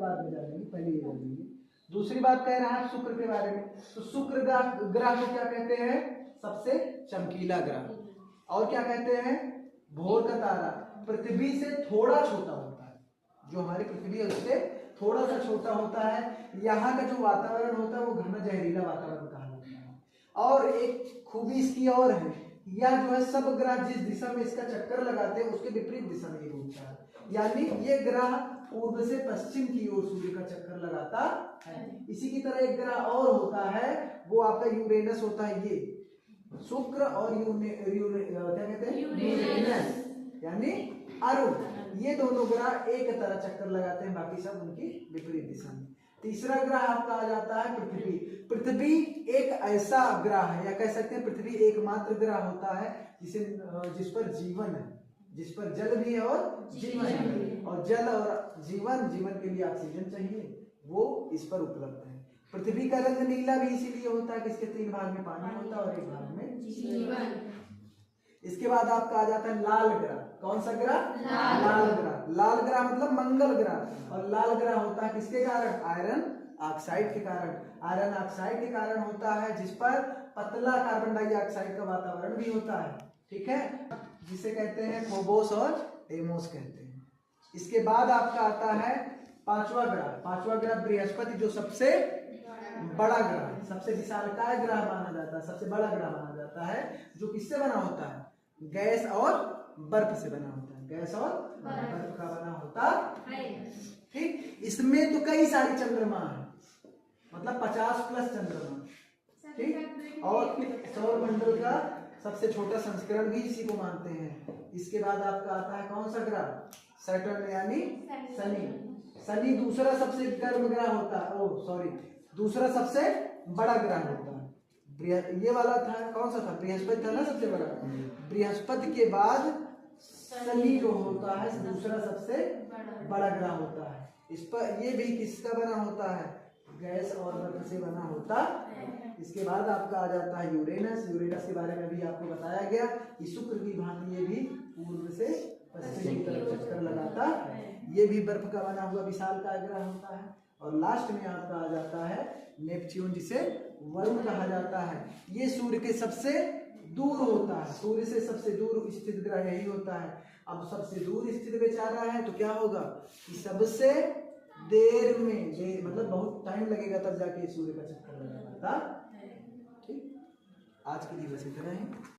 बाद में जानेंगे, पहले ये जानेंगे। दूसरी बात कह रहा है शुक्र के बारे में, तो शुक्र ग्रह को क्या कहते हैं? सबसे चमकीला ग्रह। और क्या कहते हैं? भोर का तारा। पृथ्वी से थोड़ा छोटा होता है, जो हमारी पृथ्वी है उससे थोड़ा सा छोटा होता है। यहाँ का जो वातावरण होता है वो घना जहरीला वातावरण कहा जाता है। और एक खूबी इसकी और है, यह जो है सब ग्रह जिस दिशा में इसका चक्कर लगाते हैं उसके विपरीत दिशा में घूमता है। यानी ये ग्रह पूर्व से पश्चिम की ओर सूर्य का चक्कर लगाता है। इसी की तरह एक ग्रह और होता है, वो आपका यूरेनस होता है। ये शुक्र और क्या कहते हैं? यूरेनस यानी अरुण, ये दोनों ग्रह एक तरह चक्कर लगाते हैं, बाकी सब उनकी विपरीत दिशा में। तीसरा ग्रह आपका आ जाता है पृथ्वी। पृथ्वी एक ऐसा ग्रह है, या कह सकते हैं पृथ्वी एकमात्र ग्रह होता है जिस पर जीवन है, जिस पर जल भी है और जीवन है। और जल और जीवन के लिए ऑक्सीजन चाहिए, वो इस पर उपलब्ध है। पृथ्वी का रंग नीला भी इसीलिए होता है कि इसके 3 भाग में पानी होता है और 1 भाग में जीवन। इसके बाद आपका आ जाता है लाल ग्रह। कौन सा ग्रह? लाल ग्रह। लाल ग्रह मतलब मंगल ग्रह। और लाल ग्रह होता है किसके कारण? आयरन ऑक्साइड के कारण। आयरन ऑक्साइड के कारण होता है, जिस पर पतला कार्बन डाइऑक्साइड का वातावरण भी होता है। ठीक है, जिसे कहते हैं फोबोस और डेमोस कहते हैं। इसके बाद आपका आता है पांचवा ग्रह। पांचवा ग्रह बृहस्पति, जो सबसे बड़ा ग्रह, सबसे विशालकाय ग्रह माना जाता है, सबसे बड़ा ग्रह माना जाता है। जो किससे बना होता है? गैस और बर्फ से बना होता है। गैस और बर्फ का बना होता है। ठीक, इसमें तो कई सारी चंद्रमा है, मतलब 50+ चंद्रमा। ठीक, और सौर मंडल का सबसे छोटा संस्करण भी इसी को मानते हैं। इसके बाद आपका आता है कौन सा ग्रह? सैटर्न यानी शनि। शनि दूसरा सबसे गर्म ग्रह होता है, ओ सॉरी, दूसरा सबसे बड़ा ग्रह होता है। ये वाला था कौन सा था? बृहस्पति था ना सबसे बड़ा। बृहस्पति के बाद शनि जो होता है दूसरा सबसे बड़ा ग्रह होता है। इस पर ये भी किसका बना होता है? गैस और बर्फ से बना होता है। इसके बाद आपका आ जाता है यूरेनस। यूरेनस के बारे में भी आपको बताया गया कि शुक्र की भांति ये भी पूर्व से पश्चिम की तरफ चक्कर लगाता है। ये भी बर्फ का बना हुआ विशालकाय ग्रह होता है। और लास्ट में आपका आ जाता है नेपच्यून, जिसे वरुण कहा जाता है। ये सूर्य के सबसे दूर होता है। सूर्य से सबसे दूर स्थित ग्रह यही होता है। अब सबसे दूर स्थित बेचारा है तो क्या होगा कि सबसे देर में मतलब बहुत टाइम लगेगा तब जाके सूर्य का चक्कर लगा पाता। ठीक, आज के लिए बस इतना ही।